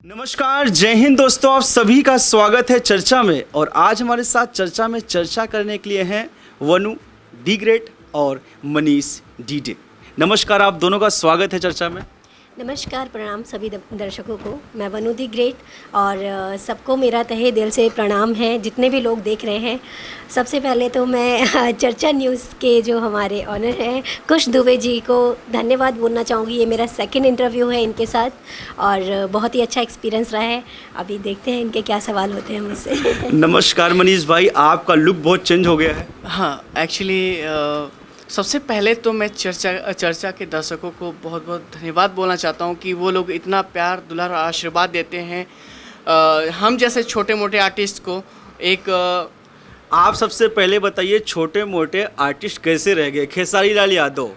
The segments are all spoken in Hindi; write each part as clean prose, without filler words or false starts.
नमस्कार, जय हिंद दोस्तों। आप सभी का स्वागत है चर्चा में। और आज हमारे साथ चर्चा में चर्चा करने के लिए हैं वनु दी ग्रेट और मनीष डीडे। नमस्कार, आप दोनों का स्वागत है चर्चा में। नमस्कार, प्रणाम सभी दर्शकों को। मैं वनु दी ग्रेट और सबको मेरा तहे दिल से प्रणाम है, जितने भी लोग देख रहे हैं। सबसे पहले तो मैं चर्चा न्यूज़ के जो हमारे ऑनर हैं कुश दुबे जी को धन्यवाद बोलना चाहूँगी। ये मेरा सेकंड इंटरव्यू है इनके साथ और बहुत ही अच्छा एक्सपीरियंस रहा है। अभी देखते हैं इनके क्या सवाल होते हैं मुझसे। नमस्कार मनीष भाई, आपका लुक बहुत चेंज हो गया है। हाँ, एक्चुअली सबसे पहले तो मैं चर्चा के दर्शकों को बहुत बहुत धन्यवाद बोलना चाहता हूँ कि वो लोग इतना प्यार दुलार और आशीर्वाद देते हैं हम जैसे छोटे मोटे आर्टिस्ट को। एक आप सबसे पहले बताइए, छोटे मोटे आर्टिस्ट कैसे रह गए? खेसारी लाल यादव,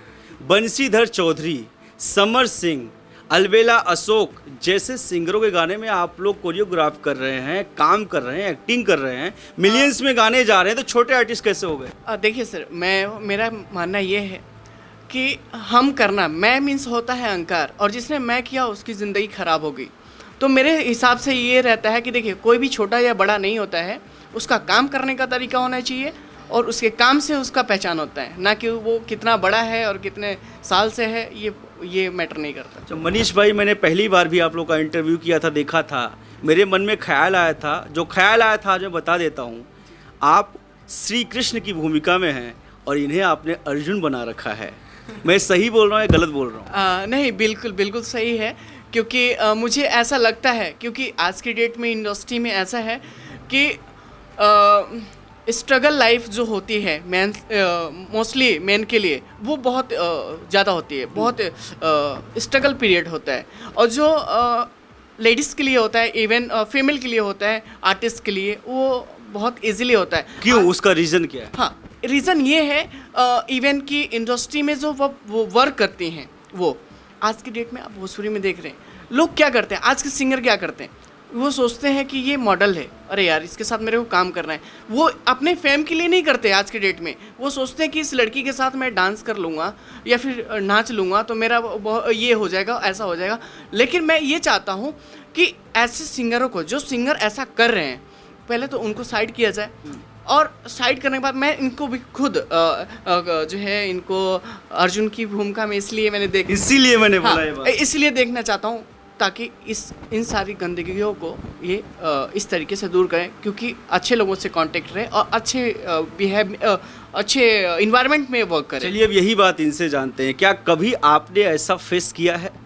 बंशीधर चौधरी, समर सिंह, अलबेला अशोक जैसे सिंगरों के गाने में आप लोग कोरियोग्राफ कर रहे हैं, काम कर रहे हैं, एक्टिंग कर रहे हैं, मिलियंस में गाने जा रहे हैं, तो छोटे आर्टिस्ट कैसे हो गए? देखिए सर, मेरा मानना ये है कि हम करना, मैं मीन्स होता है अहंकार, और जिसने मैं किया उसकी ज़िंदगी ख़राब हो गई। तो मेरे हिसाब से ये रहता है कि देखिए, कोई भी छोटा या बड़ा नहीं होता है, उसका काम करने का तरीका होना चाहिए और उसके काम से उसका पहचान होता है, ना कि वो कितना बड़ा है और कितने साल से है, ये मैटर नहीं करता। तो मनीष भाई, मैंने पहली बार भी आप लोग का इंटरव्यू किया था, देखा था, मेरे मन में ख्याल आया था। जो ख्याल आया था आज मैं बता देता हूँ। आप श्री कृष्ण की भूमिका में हैं और इन्हें आपने अर्जुन बना रखा है। मैं सही बोल रहा हूँ या गलत बोल रहा हूँ? नहीं, बिल्कुल सही है, क्योंकि मुझे ऐसा लगता है, क्योंकि आज की डेट में इंडस्ट्री में ऐसा है कि स्ट्रगल लाइफ जो होती है मैन, मोस्टली मैन के लिए वो बहुत ज़्यादा होती है, बहुत स्ट्रगल पीरियड होता है। और जो लेडीज़ के लिए होता है, इवन फीमेल के लिए होता है, आर्टिस्ट के लिए वो बहुत इजीली होता है। क्यों? उसका रीज़न क्या है? हाँ, रीज़न ये है इवन की इंडस्ट्री में जो वो वर्क करती हैं, वो आज की डेट में आप भोजपुरी में देख रहे हैं, लोग क्या करते हैं, आज के सिंगर क्या करते हैं, वो सोचते हैं कि ये मॉडल है, अरे यार इसके साथ मेरे को काम करना है। वो अपने फेम के लिए नहीं करते आज के डेट में। वो सोचते हैं कि इस लड़की के साथ मैं डांस कर लूँगा या फिर नाच लूँगा तो मेरा ये हो जाएगा, ऐसा हो जाएगा। लेकिन मैं ये चाहता हूँ कि ऐसे सिंगरों को, जो सिंगर ऐसा कर रहे हैं, पहले तो उनको साइड किया जाए, और साइड करने के बाद मैं इनको भी खुद जो है, इनको अर्जुन की भूमिका में इसलिए मैंने बोला ये बात। इसलिए देखना चाहता हूँ ताकि इन सारी गंदगियों को ये इस तरीके से दूर करें, क्योंकि अच्छे लोगों से कांटेक्ट रहे और अच्छे इन्वायरमेंट में वर्क करें। चलिए, अब यही बात इनसे जानते हैं, क्या कभी आपने ऐसा फेस किया है?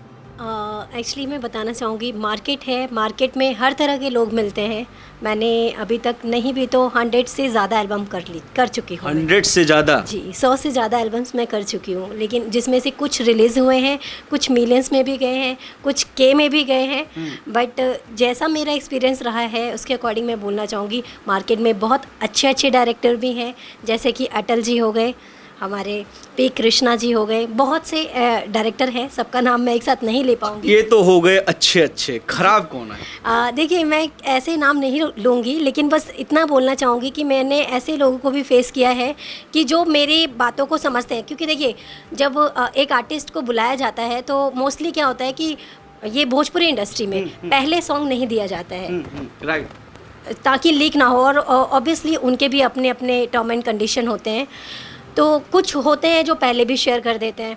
एक्चुअली मैं बताना चाहूँगी, मार्केट है, मार्केट में हर तरह के लोग मिलते हैं। मैंने अभी तक नहीं भी तो 100 से ज़्यादा एल्बम कर चुकी हूँ। 100 से ज़्यादा? जी, 100 से ज़्यादा एल्बम्स मैं कर चुकी हूँ, लेकिन जिसमें से कुछ रिलीज़ हुए हैं, कुछ मिलियंस में भी गए हैं, कुछ के में भी गए हैं। बट जैसा मेरा एक्सपीरियंस रहा है उसके अकॉर्डिंग मैं बोलना चाहूँगी, मार्केट में बहुत अच्छे डायरेक्टर भी हैं, जैसे कि अटल जी हो गए, हमारे पी कृष्णा जी हो गए, बहुत से डायरेक्टर हैं, सबका नाम मैं एक साथ नहीं ले पाऊंगी। ये तो हो गए अच्छे, खराब कौन है? देखिए, मैं ऐसे नाम नहीं लूँगी, लेकिन बस इतना बोलना चाहूँगी कि मैंने ऐसे लोगों को भी फेस किया है कि जो मेरी बातों को समझते हैं। क्योंकि देखिए, जब एक आर्टिस्ट को बुलाया जाता है तो मोस्टली क्या होता है कि ये भोजपुरी इंडस्ट्री में पहले सॉन्ग नहीं दिया जाता है, राइट, ताकि लीक ना हो। और ऑब्वियसली उनके भी अपने अपने टर्म एंड कंडीशन होते हैं, तो कुछ होते हैं जो पहले भी शेयर कर देते हैं।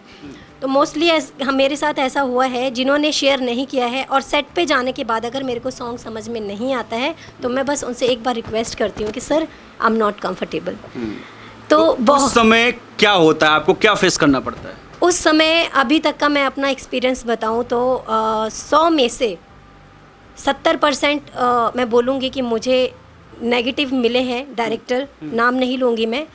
तो मोस्टली मेरे साथ ऐसा हुआ है, जिन्होंने शेयर नहीं किया है और सेट पे जाने के बाद अगर मेरे को सॉन्ग समझ में नहीं आता है तो मैं बस उनसे एक बार रिक्वेस्ट करती हूँ कि sir, I am not comfortable. तो उस समय क्या होता है, आपको क्या फेस करना पड़ता है उस समय? अभी तक का मैं अपना एक्सपीरियंस बताऊँ तो 100 में से 70% मैं बोलूँगी कि मुझे नेगेटिव मिले हैं। डायरेक्टर, नाम नहीं लूँगी मैं,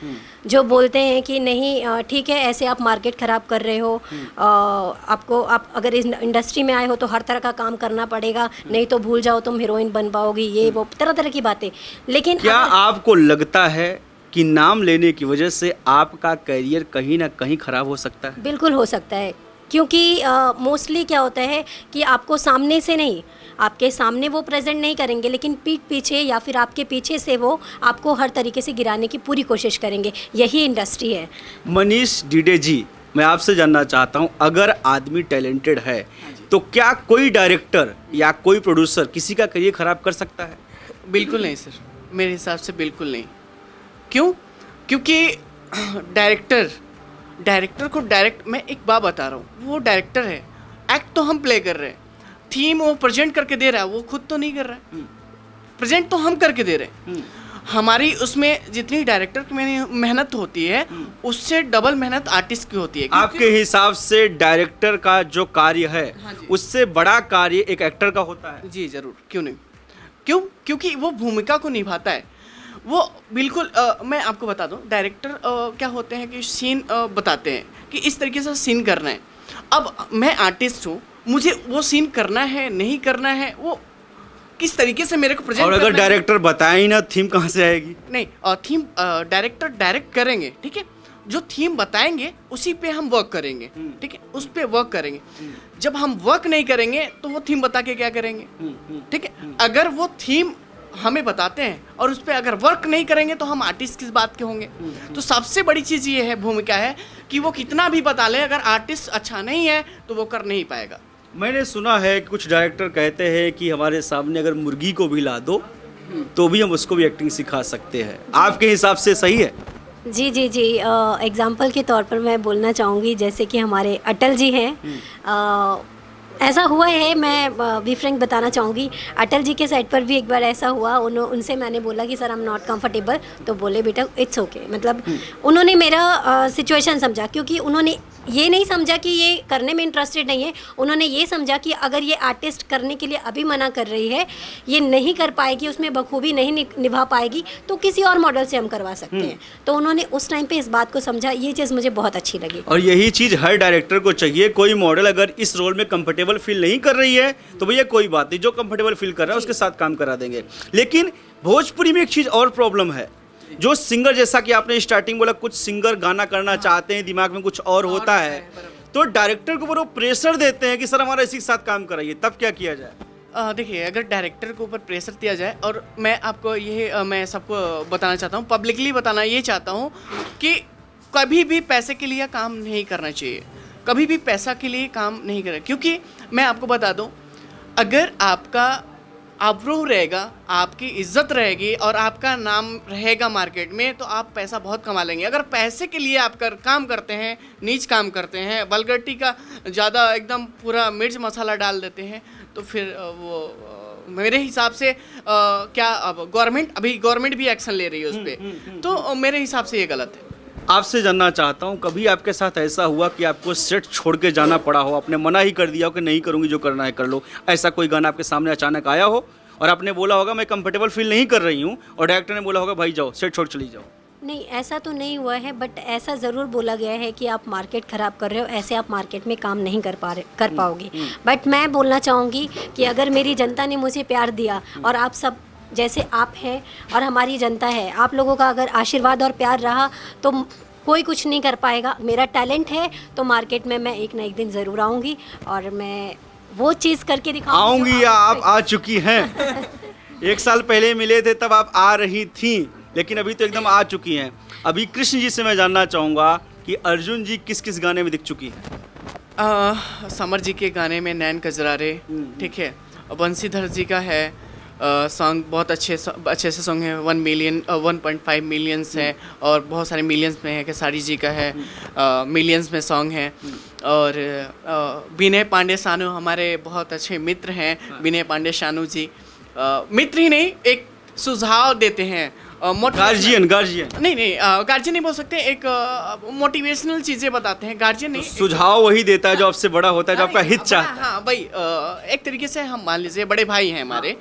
जो बोलते हैं कि नहीं ठीक है, ऐसे आप मार्केट ख़राब कर रहे हो, आप अगर इस इंडस्ट्री में आए हो तो हर तरह का काम करना पड़ेगा, नहीं तो भूल जाओ तुम हीरोइन बन पाओगी, ये वो तरह की बातें। लेकिन क्या आपको लगता है कि नाम लेने की वजह से आपका करियर कहीं ना कहीं ख़राब हो सकता है? बिल्कुल हो सकता है, क्योंकि मोस्टली क्या होता है कि आपको सामने से नहीं, आपके सामने वो प्रेजेंट नहीं करेंगे, लेकिन पीठ पीछे या फिर आपके पीछे से वो आपको हर तरीके से गिराने की पूरी कोशिश करेंगे। यही इंडस्ट्री है। मनीष डीडे जी, मैं आपसे जानना चाहता हूँ, अगर आदमी टैलेंटेड है तो क्या कोई डायरेक्टर या कोई प्रोड्यूसर किसी का करियर खराब कर सकता है? बिल्कुल नहीं सर, मेरे हिसाब से बिल्कुल नहीं। क्यों? क्योंकि डायरेक्टर को डायरेक्ट, मैं एक बात बता रहा हूँ, वो डायरेक्टर है, एक्ट तो हम प्ले कर रहे हैं, थीम वो प्रेजेंट करके दे रहा है, वो खुद तो नहीं कर रहा है, प्रेजेंट तो हम करके दे रहे हैं। हमारी उसमें जितनी डायरेक्टर की मेहनत होती है उससे डबल मेहनत आर्टिस्ट की होती है। आपके हिसाब से डायरेक्टर का जो कार्य है हाँ जी। उससे बड़ा कार्य एक एक्टर का होता है? जी जरूर, क्यों नहीं, क्योंकि वो भूमिका को निभाता है। वो बिल्कुल मैं आपको बता दूं, डायरेक्टर क्या होते हैं कि सीन बताते हैं कि इस तरीके से सीन करना है। अब मैं आर्टिस्ट हूँ, मुझे वो सीन करना है नहीं करना है, वो किस तरीके से मेरे को प्रेजेंट और करना अगर है। डायरेक्टर बताए ही ना, थीम कहाँ से आएगी? नहीं, थीम डायरेक्टर डायरेक्ट करेंगे, ठीक है, जो थीम बताएंगे उसी पे हम वर्क करेंगे, ठीक है, उस पे वर्क करेंगे। जब हम वर्क नहीं करेंगे तो वो थीम बता के क्या करेंगे, ठीक है। अगर वो थीम हमें बताते हैं और उस पर अगर वर्क नहीं करेंगे तो हम आर्टिस्ट किस बात के होंगे। तो सबसे बड़ी चीज़ ये है, भूमिका है कि वो कितना भी बता ले, अगर आर्टिस्ट अच्छा नहीं है तो वो कर नहीं पाएगा। मैंने सुना है कि कुछ डायरेक्टर कहते हैं कि हमारे सामने अगर मुर्गी को भी ला दो तो भी हम उसको भी एक्टिंग सिखा सकते हैं। आपके हिसाब से सही है? जी जी जी, एग्जाम्पल के तौर पर मैं बोलना चाहूँगी, जैसे कि हमारे अटल जी हैं, ऐसा हुआ है, मैं भी फ्रैंक बताना चाहूँगी, अटल जी के साइड पर भी एक बार ऐसा हुआ। उनसे मैंने बोला कि sir I am not comfortable, तो बोले बेटा इट्स ओके, मतलब उन्होंने मेरा सिचुएशन समझा, क्योंकि उन्होंने ये नहीं समझा कि ये करने में इंटरेस्टेड नहीं है, उन्होंने ये समझा कि अगर ये आर्टिस्ट करने के लिए अभी मना कर रही है, ये नहीं कर पाएगी, उसमें बखूबी नहीं निभा पाएगी, तो किसी और मॉडल से हम करवा सकते हैं। तो उन्होंने उस टाइम पे इस बात को समझा, ये चीज़ मुझे बहुत अच्छी लगी। और यही चीज़ हर डायरेक्टर को चाहिए। कोई मॉडल अगर इस रोल में कंफर्टेबल फील नहीं कर रही है तो भैया कोई बात नहीं, जो कंफर्टेबल फील कर रहा है उसके साथ काम करा देंगे। लेकिन भोजपुरी में एक चीज़ और प्रॉब्लम है, जो सिंगर, जैसा कि आपने स्टार्टिंग बोला, कुछ सिंगर गाना करना चाहते हैं, दिमाग में कुछ और होता है, तो डायरेक्टर को वो प्रेशर देते हैं कि सर हमारा इसी के साथ काम कराइए, तब क्या किया जाए? देखिए, अगर डायरेक्टर के ऊपर प्रेशर दिया जाए, और मैं आपको ये मैं सबको बताना चाहता हूँ, पब्लिकली बताना ये चाहता हूँ कि कभी भी पैसे के लिए काम नहीं करना चाहिए, कभी भी पैसा के लिए काम नहीं करना। क्योंकि मैं आपको बता दूँ, अगर आपका आबरू रहेगा, आपकी इज्जत रहेगी और आपका नाम रहेगा मार्केट में, तो आप पैसा बहुत कमा लेंगे। अगर पैसे के लिए आप काम करते हैं, नीच काम करते हैं, वल्गरिटी का ज़्यादा एकदम पूरा मिर्च मसाला डाल देते हैं, तो फिर वो मेरे हिसाब से क्या, अब गवर्नमेंट भी एक्शन ले रही है उस पर, तो मेरे हिसाब से ये गलत है। आपसे जानना चाहता हूँ, कभी आपके साथ ऐसा हुआ कि आपको सेट छोड़ के जाना पड़ा हो, आपने मना ही कर दिया हो कि नहीं करूँगी, जो करना है कर लो, ऐसा कोई गाना आपके सामने अचानक आया हो और आपने बोला होगा मैं कंफर्टेबल फील नहीं कर रही हूँ, और डायरेक्टर ने बोला होगा भाई जाओ, सेट छोड़ चली जाओ? नहीं, ऐसा तो नहीं हुआ है, बट ऐसा ज़रूर बोला गया है कि आप मार्केट ख़राब कर रहे हो, ऐसे आप मार्केट में काम नहीं कर पाओगे। बट मैं बोलना चाहूँगी कि अगर मेरी जनता ने मुझे प्यार दिया, और आप सब जैसे आप हैं और हमारी जनता है, आप लोगों का अगर आशीर्वाद और प्यार रहा तो कोई कुछ नहीं कर पाएगा। मेरा टैलेंट है तो मार्केट में मैं एक ना एक दिन ज़रूर आऊँगी, और मैं वो चीज़ करके दिखाऊंगी। आऊँगी या आप आ चुकी हैं? 1 साल पहले मिले थे तब आप आ रही थी, लेकिन अभी तो एकदम आ चुकी हैं। अभी कृष्ण जी से मैं जानना चाहूँगा कि अर्जुन जी किस किस गाने में दिख चुकी हैं? समर जी के गाने में नैन कजरारे, ठीक है, बंसीधर जी का है सॉन्ग, बहुत अच्छे से सॉन्ग है, 1.5 मिलियंस है, और बहुत सारे मिलियंस में है, खेसारी जी का है, मिलियंस में सॉन्ग है। और विनय पांडे शानू हमारे बहुत अच्छे मित्र हैं, विनय पांडे शानू जी मित्र ही नहीं, एक सुझाव देते हैं, गार्जियन नहीं गार्जियन नहीं बोल सकते, एक मोटिवेशनल चीज़ें बताते हैं। गार्जियन नहीं, सुझाव वही देता है जो आपसे बड़ा होता है, जो आपका हित चाहता है। हाँ भाई, एक तरीके से हम मान लीजिए बड़े भाई हैं हमारे,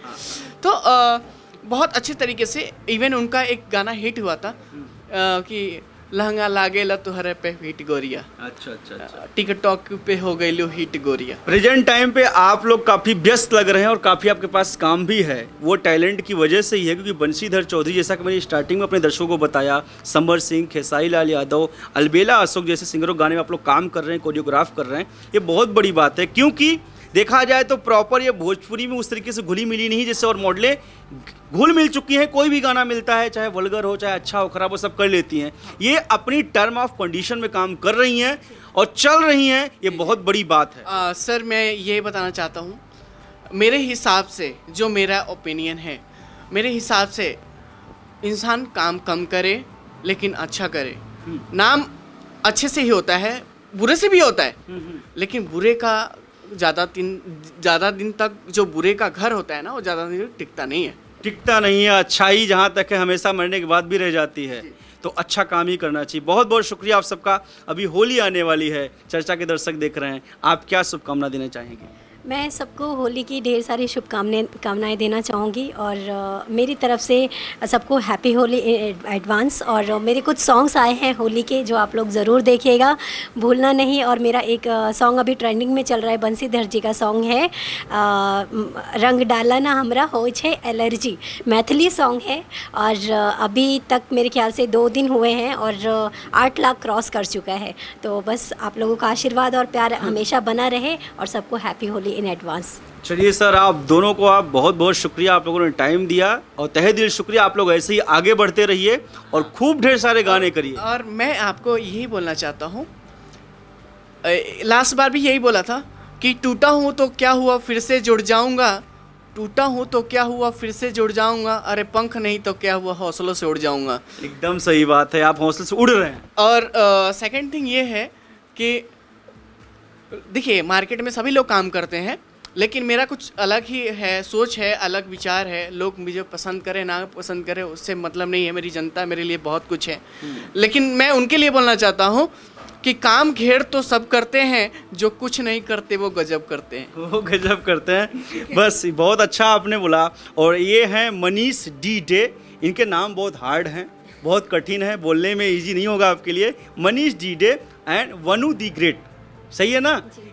तो बहुत अच्छे तरीके से, इवन उनका एक गाना हिट हुआ था कि लहंगा लागेला तुहरे पे हिट गोरिया, अच्छा। टिकटॉक पे हो गई लो हिट गोरिया। प्रेजेंट टाइम पे आप लोग काफ़ी व्यस्त लग रहे हैं और काफ़ी आपके पास काम भी है, वो टैलेंट की वजह से ही है, क्योंकि बंसीधर चौधरी, जैसा कि मैंने स्टार्टिंग में अपने दर्शकों को बताया, समर सिंह, खेसारी लाल यादव, अलबेला अशोक जैसे सिंगरों गाने में आप लोग काम कर रहे हैं, कोरियोग्राफ कर रहे हैं, ये बहुत बड़ी बात है। क्योंकि देखा जाए तो प्रॉपर ये भोजपुरी में उस तरीके से घुली मिली नहीं, जैसे और मॉडलें घुल मिल चुकी हैं। कोई भी गाना मिलता है, चाहे वल्गर हो, चाहे अच्छा हो, खराब हो, सब कर लेती हैं। ये अपनी टर्म ऑफ कंडीशन में काम कर रही हैं और चल रही हैं, ये बहुत बड़ी बात है। सर मैं ये बताना चाहता हूँ, मेरे हिसाब से जो मेरा ओपिनियन है, मेरे हिसाब से इंसान काम कम करे लेकिन अच्छा करे। नाम अच्छे से ही होता है, बुरे से भी होता है, लेकिन बुरे का ज़्यादा दिन तक जो बुरे का घर होता है ना, वो ज़्यादा दिन तक टिकता नहीं है। टिकता नहीं है, अच्छाई जहाँ तक है हमेशा मरने के बाद भी रह जाती है, तो अच्छा काम ही करना चाहिए। बहुत बहुत शुक्रिया आप सबका। अभी होली आने वाली है, चर्चा के दर्शक देख रहे हैं, आप क्या शुभकामना देना चाहेंगे? मैं सबको होली की ढेर सारी कामनाएं देना चाहूँगी और मेरी तरफ से सबको हैप्पी होली एडवांस। और मेरे कुछ सॉन्ग्स आए हैं होली के जो आप लोग ज़रूर देखिएगा, भूलना नहीं। और मेरा एक सॉन्ग अभी ट्रेंडिंग में चल रहा है, बंसीधर जी का सॉन्ग है, रंग डाला ना हमरा हो छे एलर्जी, मैथिली सॉन्ग है। और अभी तक मेरे ख्याल से 2 दिन हुए हैं और 8 लाख क्रॉस कर चुका है। तो बस आप लोगों का आशीर्वाद और प्यार हमेशा बना रहे और सबको हैप्पी होली इन एडवांस। चलिए सर, आप दोनों को आप बहुत बहुत शुक्रिया, आप लोगों ने टाइम दिया और तहे दिल शुक्रिया। आप लोग ऐसे ही आगे बढ़ते रहिए और खूब ढेर सारे गाने करिए। और मैं आपको यही बोलना चाहता हूँ, लास्ट बार भी यही बोला था कि टूटा हूँ तो क्या हुआ फिर से जुड़ जाऊँगा, टूटा हूँ तो क्या हुआ फिर से जुड़ जाऊँगा, अरे पंख नहीं तो क्या हुआ हौसलों से उड़ जाऊँगा। एकदम सही बात है, आप हौसले से उड़ रहे हैं। और सेकंड थिंग ये है कि देखिए मार्केट में सभी लोग काम करते हैं, लेकिन मेरा कुछ अलग ही है, सोच है, अलग विचार है। लोग मुझे पसंद करें ना पसंद करें उससे मतलब नहीं है, मेरी जनता मेरे लिए बहुत कुछ है। लेकिन मैं उनके लिए बोलना चाहता हूँ कि काम घेर तो सब करते हैं, जो कुछ नहीं करते वो गजब करते हैं। वो गजब करते हैं। बस बहुत अच्छा आपने बोला। और ये हैं मनीष डी डे, इनके नाम बहुत हार्ड हैं, बहुत कठिन है, बोलने में इजी नहीं होगा आपके लिए। मनीष डी डे एंड वनु दी ग्रेट, सही है ना?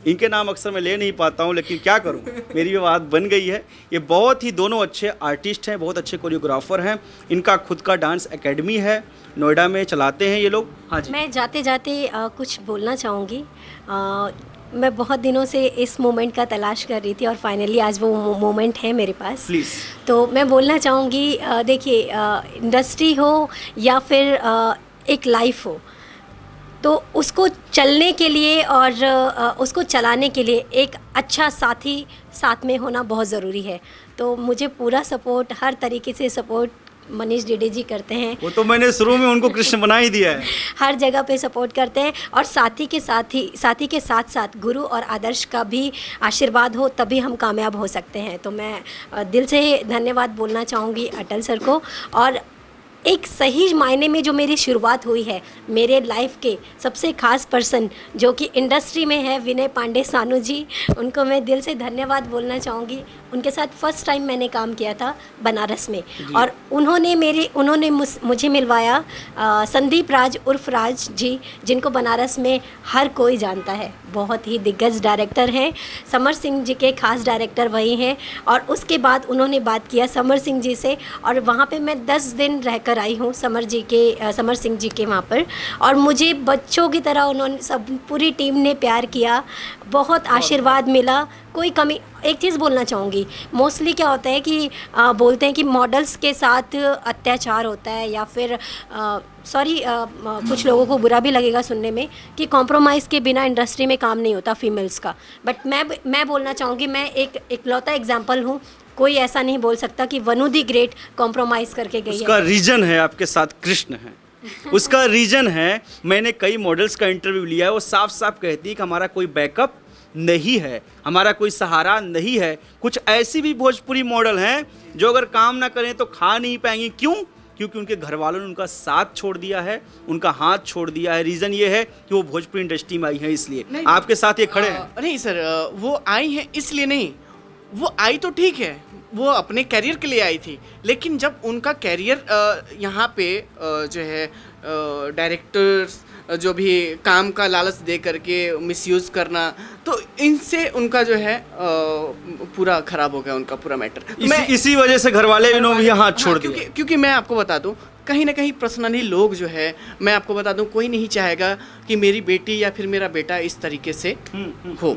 इनके नाम अक्सर मैं ले नहीं पाता हूँ, लेकिन क्या करूँ, मेरी भी बात बन गई है। ये बहुत ही दोनों अच्छे आर्टिस्ट हैं, बहुत अच्छे कोरियोग्राफर हैं। इनका खुद का डांस एकेडमी है, नोएडा में चलाते हैं ये लोग। हाँ जी। मैं जाते जाते कुछ बोलना चाहूँगी। मैं बहुत दिनों से इस मोमेंट का तलाश कर रही थी और फाइनली आज वो मोमेंट है मेरे पास। प्लीज़। तो मैं बोलना चाहूँगी, देखिए इंडस्ट्री हो या फिर एक लाइफ हो, तो उसको चलने के लिए और उसको चलाने के लिए एक अच्छा साथी साथ में होना बहुत ज़रूरी है। तो मुझे पूरा सपोर्ट, हर तरीके से सपोर्ट मनीष डीडे जी करते हैं। वो तो मैंने शुरू में उनको कृष्ण बना ही दिया है। हर जगह पे सपोर्ट करते हैं और साथी के साथ साथ गुरु और आदर्श का भी आशीर्वाद हो, तभी हम कामयाब हो सकते हैं। तो मैं दिल से धन्यवाद बोलना चाहूँगी अटल सर को। और एक सही मायने में जो मेरी शुरुआत हुई है, मेरे लाइफ के सबसे खास पर्सन जो कि इंडस्ट्री में है, विनय पांडे सानू जी, उनको मैं दिल से धन्यवाद बोलना चाहूँगी। उनके साथ फर्स्ट टाइम मैंने काम किया था बनारस में और उन्होंने मुझे मिलवाया संदीप राज उर्फ राज जी, जिनको बनारस में हर कोई जानता है, बहुत ही दिग्गज डायरेक्टर हैं। समर सिंह जी के खास डायरेक्टर वही हैं। और उसके बाद उन्होंने बात किया समर सिंह जी से और वहाँ पे मैं 10 दिन रहकर आई हूँ समर सिंह जी के वहाँ पर। और मुझे बच्चों की तरह उन्होंने पूरी टीम ने प्यार किया, बहुत आशीर्वाद मिला, कोई कमी। एक चीज़ बोलना चाहूँगी, मोस्टली क्या होता है कि बोलते हैं कि मॉडल्स के साथ अत्याचार होता है या फिर कुछ लोगों को बुरा भी लगेगा सुनने में कि कॉम्प्रोमाइज़ के बिना इंडस्ट्री में काम नहीं होता फीमेल्स का। बट मैं बोलना चाहूँगी, मैं एक इकलौता एग्जाम्पल हूँ। कोई ऐसा नहीं बोल सकता कि वनु दी ग्रेट कॉम्प्रोमाइज़ करके गई है। उसका रीजन है आपके साथ कृष्ण है। उसका रीजन है, मैंने कई मॉडल्स का इंटरव्यू लिया है, वो साफ साफ कहती है कि हमारा कोई बैकअप नहीं है, हमारा कोई सहारा नहीं है। कुछ ऐसी भी भोजपुरी मॉडल हैं जो अगर काम ना करें तो खा नहीं पाएंगी। क्यों? क्योंकि उनके घर वालों ने उनका साथ छोड़ दिया है, उनका हाथ छोड़ दिया है। रीज़न ये है कि वो भोजपुरी इंडस्ट्री में आई है, इसलिए आपके साथ ये खड़े हैं। नहीं सर, वो आई हैं इसलिए नहीं, वो आई तो ठीक है, वो अपने कैरियर के लिए आई थी, लेकिन जब उनका कैरियर यहाँ पे जो है डायरेक्टर्स जो भी काम का लालच दे करके मिसयूज़ करना, तो इनसे उनका जो है पूरा ख़राब हो गया उनका पूरा मैटर। इसी वजह से घर वाले इन्होंने भी हाथ छोड़ दिया। क्योंकि मैं आपको बता दूं, कहीं ना कहीं पर्सनली लोग जो है, मैं आपको बता दूं, कोई नहीं चाहेगा कि मेरी बेटी या फिर मेरा बेटा इस तरीके से हो।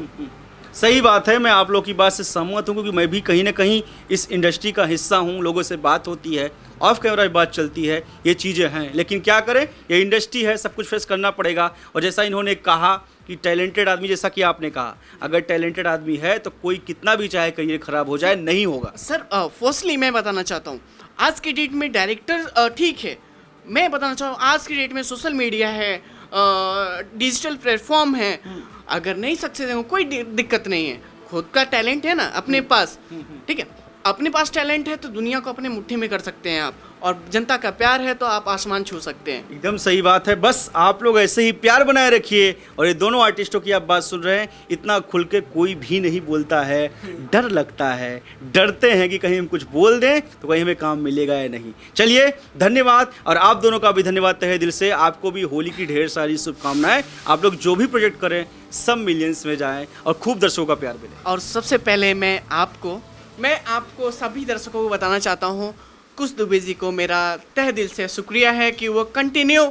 सही बात है, मैं आप लोग की बात से सहमत हूँ, क्योंकि मैं भी कहीं ना कहीं इस इंडस्ट्री का हिस्सा हूँ। लोगों से बात होती है, ऑफ कैमरा बात चलती है, ये चीज़ें हैं, लेकिन क्या करें, ये इंडस्ट्री है, सब कुछ फेस करना पड़ेगा। और जैसा इन्होंने कहा कि टैलेंटेड आदमी, जैसा कि आपने कहा, अगर टैलेंटेड आदमी है तो कोई कितना भी चाहे करियर खराब हो जाए नहीं होगा। सर फर्स्टली मैं बताना चाहता हूँ, आज की डेट में डायरेक्टर ठीक है, मैं बताना चाहूँ आज की डेट में सोशल मीडिया है, डिजिटल प्लेटफॉर्म है, अगर नहीं सक्सेस है कोई दिक्कत नहीं है, खुद का टैलेंट है ना अपने पास, ठीक है, अपने पास टैलेंट है तो दुनिया को अपने मुट्ठी में कर सकते हैं आप, और जनता का प्यार है तो आप आसमान छू सकते हैं। एकदम सही बात है, बस आप लोग ऐसे ही प्यार बनाए रखिए। और ये दोनों आर्टिस्टों की आप बात सुन रहे हैं, इतना खुल के कोई भी नहीं बोलता है, डर लगता है, डरते हैं कि कहीं हम कुछ बोल दें तो कहीं हमें काम मिलेगा या नहीं। चलिए धन्यवाद, और आप दोनों का भी धन्यवाद तहे दिल से। आपको भी होली की ढेर सारी शुभकामनाएं। आप लोग जो भी प्रोजेक्ट करें सब मिलियंस में जाएं और खूब दर्शकों का प्यार मिले। और सबसे पहले मैं आपको सभी दर्शकों को बताना चाहता हूँ, कुश दुबे जी को मेरा तहे दिल से शुक्रिया है कि वो कंटिन्यू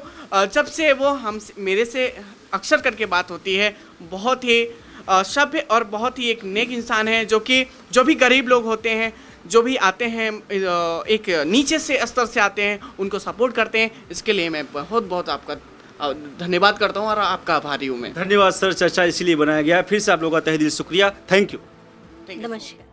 जब से वो मेरे से अक्सर करके बात होती है, बहुत ही सभ्य और बहुत ही एक नेक इंसान है, जो भी गरीब लोग होते हैं, जो भी आते हैं एक नीचे से स्तर से आते हैं, उनको सपोर्ट करते हैं। इसके लिए मैं बहुत बहुत आपका धन्यवाद करता हूँ और आपका आभारी हूँ मैं। धन्यवाद सर, चर्चा इसीलिए बनाया गया। फिर से आप लोगों का तहे दिल शुक्रिया। Thank you. नमस्कार।